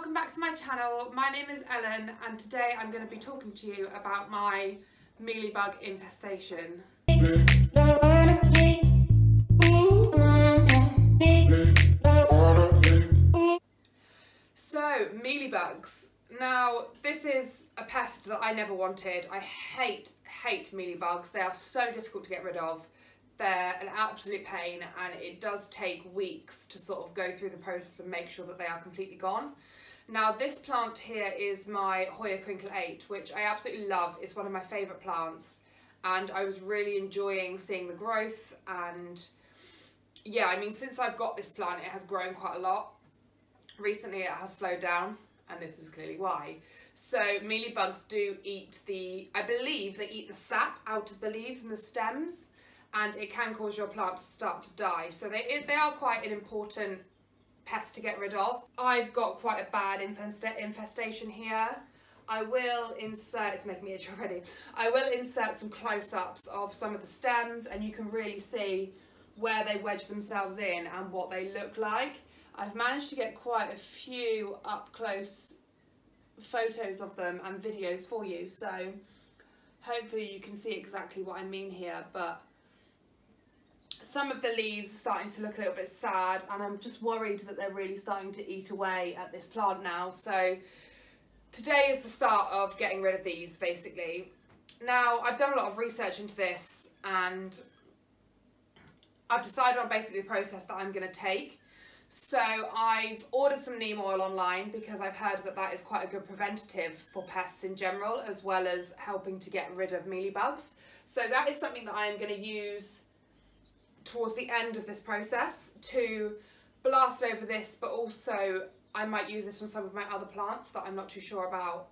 welcome back to my channel. My name is Ellen and today I'm going to be talking to you about my mealybug infestation. So, mealybugs. Now, this is a pest that I never wanted. I hate mealybugs. They are so difficult to get rid of. They're an absolute pain and it does take weeks to sort of go through the process and make sure that they are completely gone. Now this plant here is my Hoya Crinkle 8, which I absolutely love. It's one of my favourite plants and I was really enjoying seeing the growth, and yeah, I mean, since I've got this plant it has grown quite a lot. Recently it has slowed down and this is clearly why. So mealybugs do eat I believe they eat the sap out of the leaves and the stems, and it can cause your plant to start to die. So they are quite an important pest to get rid of. I've got quite a bad infestation here. I will insert, it's making me itch already, I will insert some close-ups of some of the stems and you can really see where they wedge themselves in and what they look like. I've managed to get quite a few up-close photos of them and videos for you, so hopefully you can see exactly what I mean here, but some of the leaves are starting to look a little bit sad and I'm just worried that they're really starting to eat away at this plant now. So today is the start of getting rid of these, basically. Now, I've done a lot of research into this and I've decided on basically the process that I'm going to take. So I've ordered some neem oil online because I've heard that that is quite a good preventative for pests in general, as well as helping to get rid of mealybugs. So that is something that I'm going to use towards the end of this process to blast over this, but also I might use this on some of my other plants that I'm not too sure about,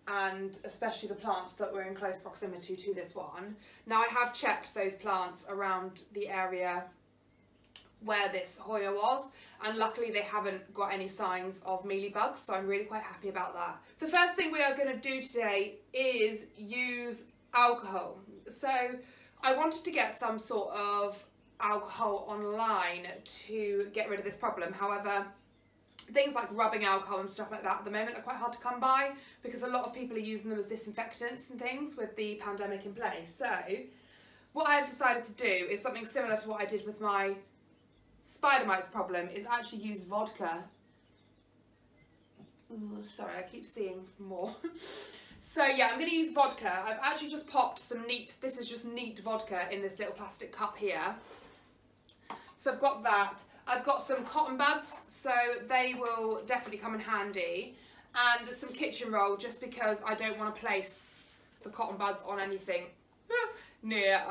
and especially the plants that were in close proximity to this one. Now I have checked those plants around the area where this Hoya was, and luckily they haven't got any signs of mealybugs, so I'm really quite happy about that. The first thing we are going to do today is use alcohol. So I wanted to get some sort of alcohol online to get rid of this problem. However, things like rubbing alcohol and stuff like that at the moment are quite hard to come by because a lot of people are using them as disinfectants and things with the pandemic in place. So what I've decided to do is something similar to what I did with my spider mites problem, is actually use vodka. Ooh, sorry, I keep seeing more. So yeah, I'm going to use vodka. I've actually just popped some neat, this is just neat vodka in this little plastic cup here. So I've got that. I've got some cotton buds, so they will definitely come in handy. And some kitchen roll, just because I don't want to place the cotton buds on anything near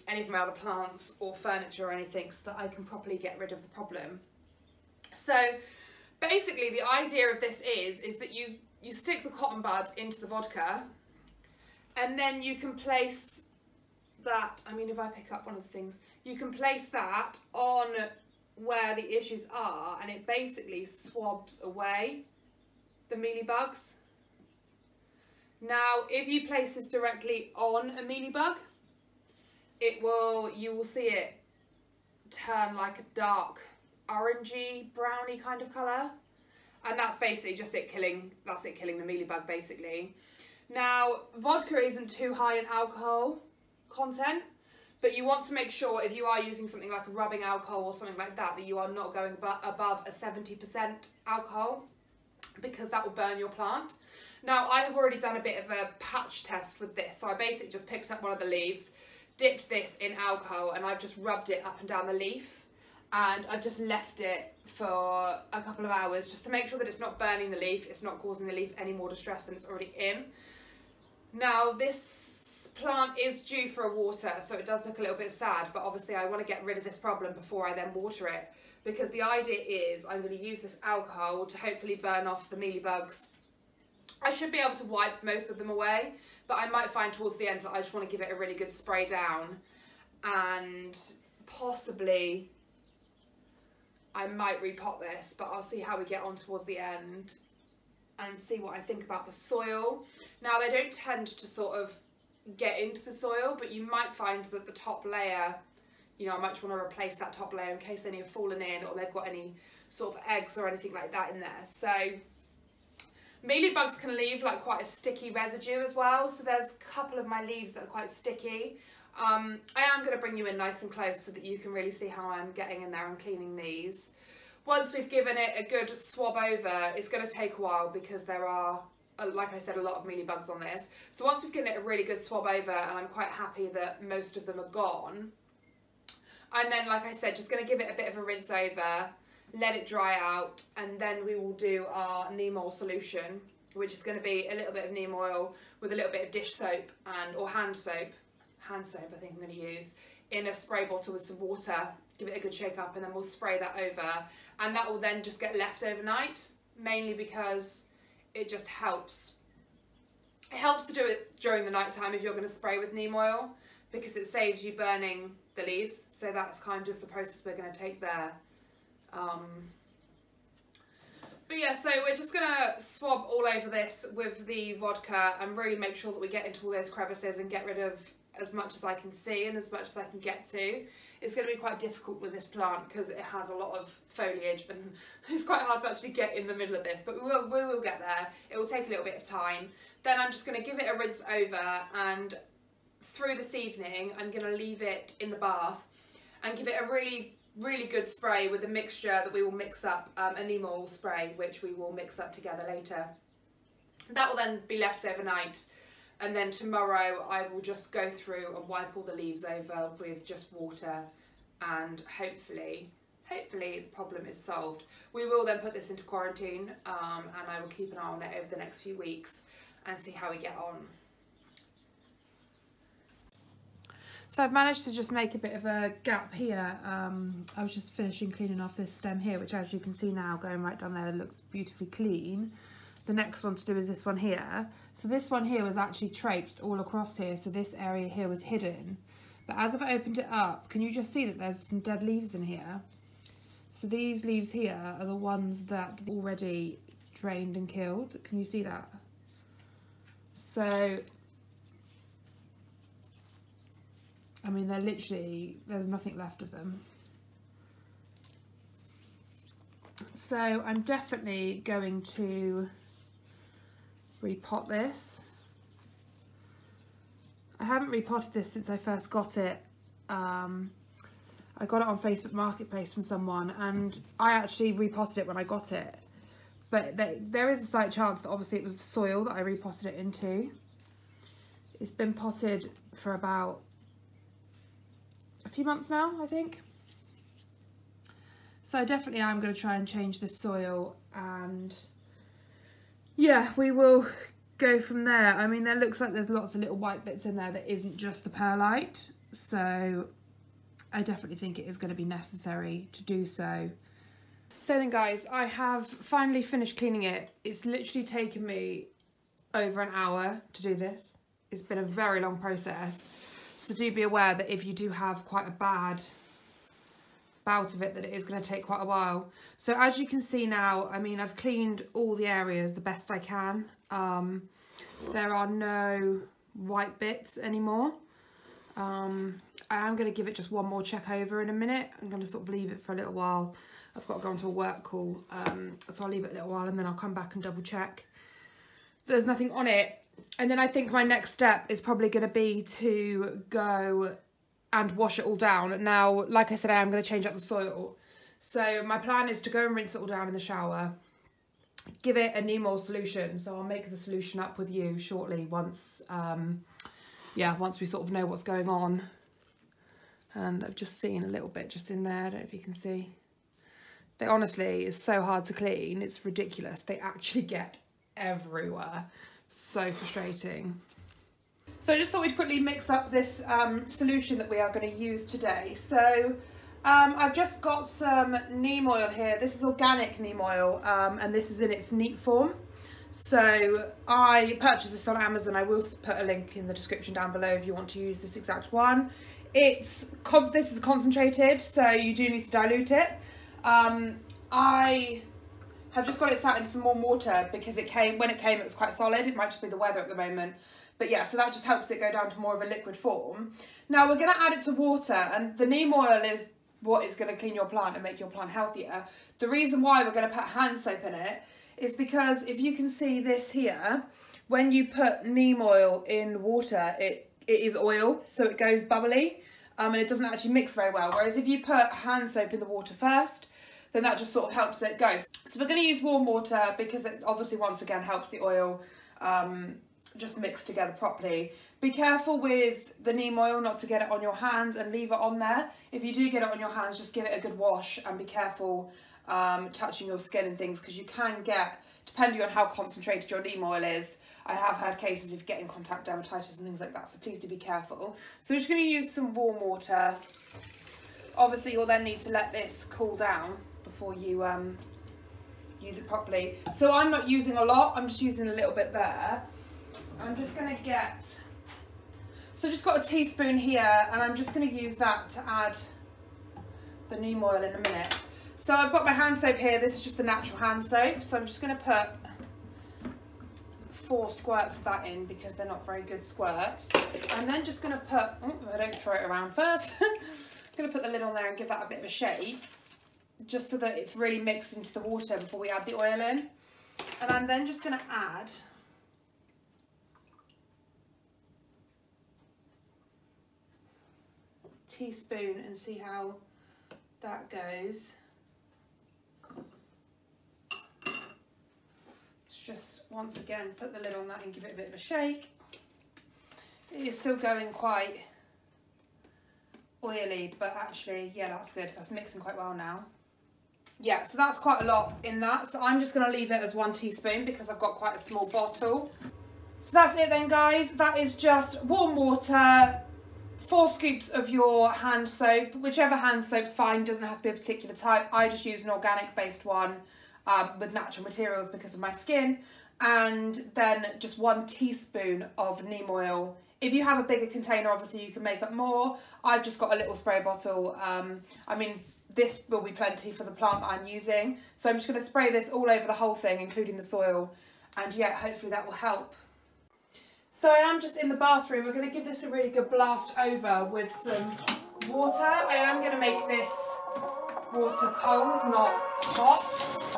any of my other plants or furniture or anything, so that I can properly get rid of the problem. So basically the idea of this is that you stick the cotton bud into the vodka and then you can place that, I mean, if I pick up one of the things, you can place that on where the issues are and it basically swabs away the mealybugs. Now, if you place this directly on a mealybug, you will see it turn like a dark orangey, browny kind of colour. And that's basically just killing the mealybug, basically. Now, vodka isn't too high in alcohol content, but you want to make sure if you are using something like a rubbing alcohol or something like that, that you are not going above a 70% alcohol, because that will burn your plant. Now, I have already done a bit of a patch test with this, so I basically just picked up one of the leaves, dipped this in alcohol, and I've just rubbed it up and down the leaf. And I've just left it for a couple of hours just to make sure that it's not burning the leaf, it's not causing the leaf any more distress than it's already in. Now this plant is due for a water, so it does look a little bit sad, but obviously I want to get rid of this problem before I then water it, because the idea is I'm going to use this alcohol to hopefully burn off the mealybugs. I should be able to wipe most of them away, but I might find towards the end that I just want to give it a really good spray down, and possibly I might repot this, but I'll see how we get on towards the end and see what I think about the soil. Now, they don't tend to sort of get into the soil, but you might find that the top layer, you know, I might want to replace that top layer in case any have fallen in or they've got any sort of eggs or anything like that in there. So mealybugs can leave like quite a sticky residue as well. So there's a couple of my leaves that are quite sticky. I am going to bring you in nice and close so that you can really see how I'm getting in there and cleaning these. Once we've given it a good swab over, it's going to take a while because there are, like I said, a lot of mealybugs on this. So once we've given it a really good swab over, and I'm quite happy that most of them are gone, and then, like I said, just going to give it a bit of a rinse over, let it dry out, and then we will do our neem oil solution, which is going to be a little bit of neem oil with a little bit of dish soap or hand soap I think I'm going to use, in a spray bottle with some water. Give it a good shake up, and then we'll spray that over, and that will then just get left overnight, mainly because it just helps. It helps to do it during the night time if you're going to spray with neem oil, because it saves you burning the leaves. So that's kind of the process we're going to take there. But yeah, so we're just going to swab all over this with the vodka and really make sure that we get into all those crevices and get rid of as much as I can see and as much as I can get to. It's going to be quite difficult with this plant because it has a lot of foliage and it's quite hard to actually get in the middle of this, but we will get there. It will take a little bit of time. Then I'm just going to give it a rinse over, and through this evening I'm going to leave it in the bath and give it a really good spray with a mixture that we will mix up, a neem oil spray, which we will mix up together later. That will then be left overnight, and then tomorrow I will just go through and wipe all the leaves over with just water, and hopefully the problem is solved. We will then put this into quarantine, and I will keep an eye on it over the next few weeks and see how we get on. So I've managed to just make a bit of a gap here. I was just finishing cleaning off this stem here, which, as you can see now, going right down there, looks beautifully clean. The next one to do is this one here. So this one here was actually traipsed all across here, so this area here was hidden. But as I've opened it up, can you just see that there's some dead leaves in here? So these leaves here are the ones that are already drained and killed. Can you see that? So, I mean, they're literally, there's nothing left of them. So I'm definitely going to repot this. I haven't repotted this since I first got it. I got it on Facebook Marketplace from someone, and I actually repotted it when I got it. But there is a slight chance that obviously it was the soil that I repotted it into. It's been potted for about a few months now, I think. So definitely I'm going to try and change this soil, and yeah, we will go from there. I mean, there looks like there's lots of little white bits in there that isn't just the perlite, so I definitely think it is going to be necessary to do so. So then guys, I have finally finished cleaning it. It's literally taken me over an hour to do this. It's been a very long process. So do be aware that if you do have quite a bad bout of it, that it is going to take quite a while. So as you can see now, I mean, I've cleaned all the areas the best I can. There are no white bits anymore. I am going to give it just one more check over in a minute. I'm going to sort of leave it for a little while. I've got to go onto a work call, so I'll leave it a little while and then I'll come back and double check there's nothing on it. And then I think my next step is probably going to be to go and wash it all down. Now, like I said, I am going to change up the soil. So my plan is to go and rinse it all down in the shower, give it a neem oil solution. So I'll make the solution up with you shortly once, once we sort of know what's going on. And I've just seen a little bit just in there. I don't know if you can see. They honestly is so hard to clean. It's ridiculous. They actually get everywhere. So frustrating. So I just thought we'd quickly mix up this solution that we are going to use today. So I've just got some neem oil here. This is organic neem oil, and this is in its neat form. So I purchased this on Amazon. I will put a link in the description down below if you want to use this exact one. This is concentrated, so you do need to dilute it. I have just got it sat in some warm water because when it came it was quite solid. It might just be the weather at the moment. But yeah, so that just helps it go down to more of a liquid form. Now we're going to add it to water, and the neem oil is what is going to clean your plant and make your plant healthier. The reason why we're going to put hand soap in it is because if you can see this here, when you put neem oil in water, it is oil, so it goes bubbly, and it doesn't actually mix very well. Whereas if you put hand soap in the water first, then that just sort of helps it go. So we're going to use warm water because it obviously once again helps the oil just mix together properly. Be careful with the neem oil not to get it on your hands and leave it on there. If you do get it on your hands, just give it a good wash and be careful touching your skin and things, because you can get, depending on how concentrated your neem oil is, I have had cases of getting contact dermatitis and things like that, so please do be careful. So we're just going to use some warm water. Obviously you'll then need to let this cool down before you use it properly. So I'm not using a lot, I'm just using a little bit there. I'm just going to get, so I've just got a teaspoon here, and I'm just going to use that to add the neem oil in a minute. So I've got my hand soap here, this is just the natural hand soap, so I'm just going to put 4 squirts of that in because they're not very good squirts. I'm then just going to put, I don't throw it around first, I'm going to put the lid on there and give that a bit of a shake, just so that it's really mixed into the water before we add the oil in. And I'm then just going to add a teaspoon and see how that goes. Just once again put the lid on that and give it a bit of a shake. It is still going quite oily, but actually, yeah, that's good. That's mixing quite well now. Yeah, so that's quite a lot in that. So I'm just going to leave it as 1 teaspoon because I've got quite a small bottle. So that's it then, guys. That is just warm water, 4 scoops of your hand soap. Whichever hand soap's fine, doesn't have to be a particular type. I just use an organic based one with natural materials because of my skin. And then just 1 teaspoon of neem oil. If you have a bigger container, obviously you can make up more. I've just got a little spray bottle. I mean, this will be plenty for the plant that I'm using. So I'm just going to spray this all over the whole thing, including the soil. And yeah, hopefully that will help. So I am just in the bathroom. We're going to give this a really good blast over with some water. I am going to make this water cold, not hot.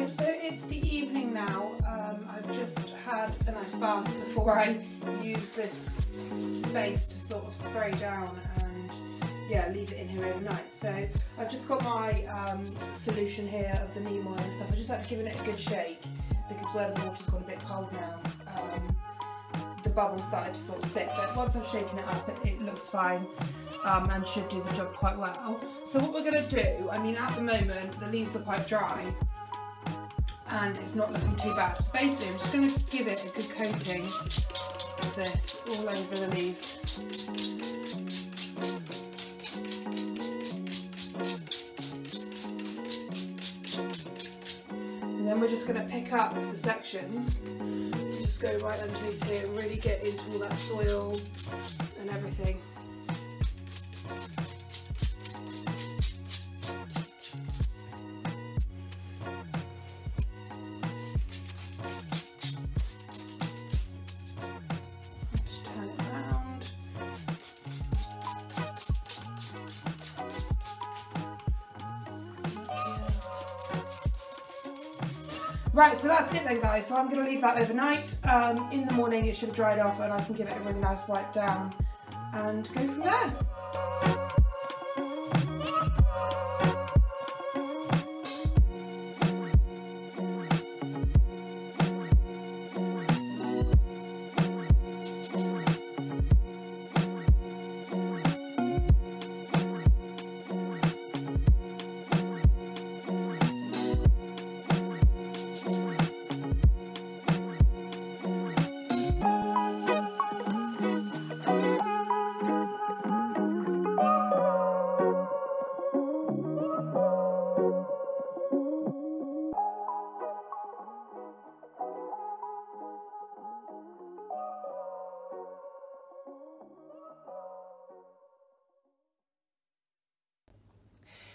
So it's the evening now. I've just had a nice bath before I use this space to sort of spray down and yeah, leave it in here overnight. So I've just got my solution here of the neem oil and stuff. I just like to give it a good shake because where the water's gone a bit cold now, the bubbles started to sort of sit. But once I've shaken it up, it looks fine and should do the job quite well. So what we're going to do, I mean, at the moment the leaves are quite dry and it's not looking too bad. So basically I'm just going to give it a good coating of this all over the leaves. And then we're just going to pick up the sections, just go right underneath here and really get into all that soil and everything. Right, so that's it then, guys. So I'm going to leave that overnight. In the morning it should have dried off and I can give it a really nice wipe down and go from there.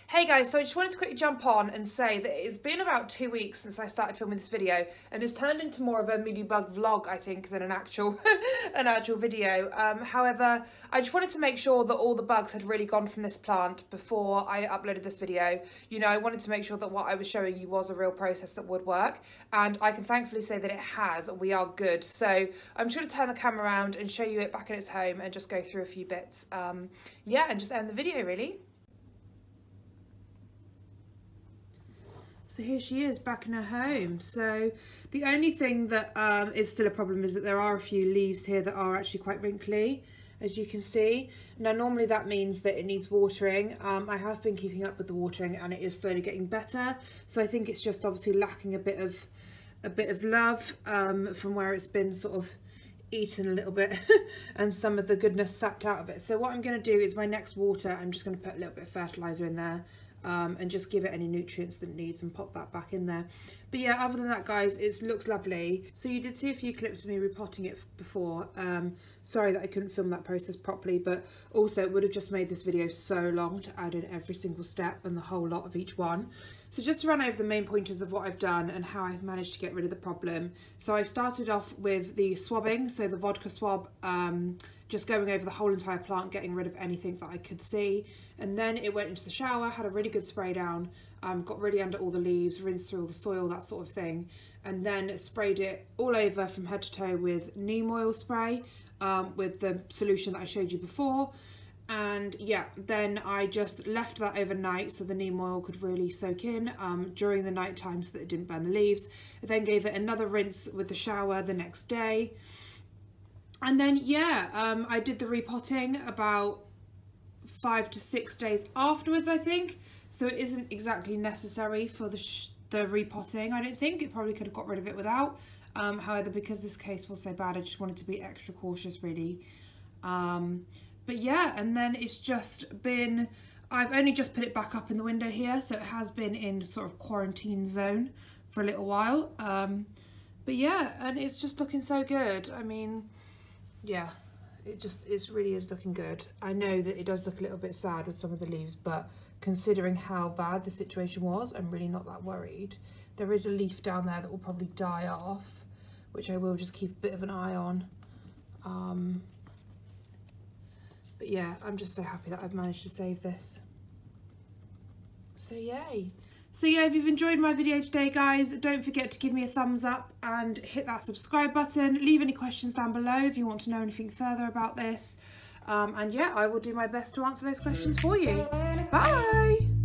Hey guys, so I just wanted to quickly jump on and say that it's been about 2 weeks since I started filming this video, and it's turned into more of a mealybug vlog, I think, than an actual video. However, I just wanted to make sure that all the bugs had really gone from this plant before I uploaded this video. You know, I wanted to make sure that what I was showing you was a real process that would work, and I can thankfully say that it has. We are good. So I'm just going to turn the camera around and show you it back in its home and just go through a few bits. Yeah, and just end the video really. So here she is back in her home. So the only thing that is still a problem is that there are a few leaves here that are actually quite wrinkly, as you can see. Now normally that means that it needs watering. I have been keeping up with the watering and it is slowly getting better. So I think it's just obviously lacking a bit of love from where it's been sort of eaten a little bit and some of the goodness sapped out of it. So what I'm going to do is my next water, I'm just going to put a little bit of fertilizer in there. And just give it any nutrients that it needs and pop that back in there. But yeah, other than that guys, it looks lovely. So you did see a few clips of me repotting it before. Sorry that I couldn't film that process properly, but also it would have just made this video so long to add in every single step and the whole lot of each one. So just to run over the main pointers of what I've done and how I've managed to get rid of the problem. So I started off with the swabbing, so the vodka swab, just going over the whole entire plant, getting rid of anything that I could see. And then it went into the shower, had a really good spray down, got really under all the leaves, rinsed through all the soil, that sort of thing. And then sprayed it all over from head to toe with neem oil spray, with the solution that I showed you before. And yeah, then I just left that overnight so the neem oil could really soak in during the night time so that it didn't burn the leaves. I then gave it another rinse with the shower the next day. And then yeah, I did the repotting about 5 to 6 days afterwards, I think. So it isn't exactly necessary for the repotting. I don't think. It probably could have got rid of it without. However, because this case was so bad, I just wanted to be extra cautious really. But yeah, and then it's just been, I've only just put it back up in the window here, so it has been in sort of quarantine zone for a little while. But yeah, and it's just looking so good. I mean, yeah, it really is looking good. I know that it does look a little bit sad with some of the leaves, but considering how bad the situation was, I'm really not that worried. There is a leaf down there that will probably die off, which I will just keep a bit of an eye on. But yeah, I'm just so happy that I've managed to save this. So yay. So yeah, if you've enjoyed my video today guys, don't forget to give me a thumbs up and hit that subscribe button. Leave any questions down below if you want to know anything further about this. And yeah, I will do my best to answer those questions for you. Bye!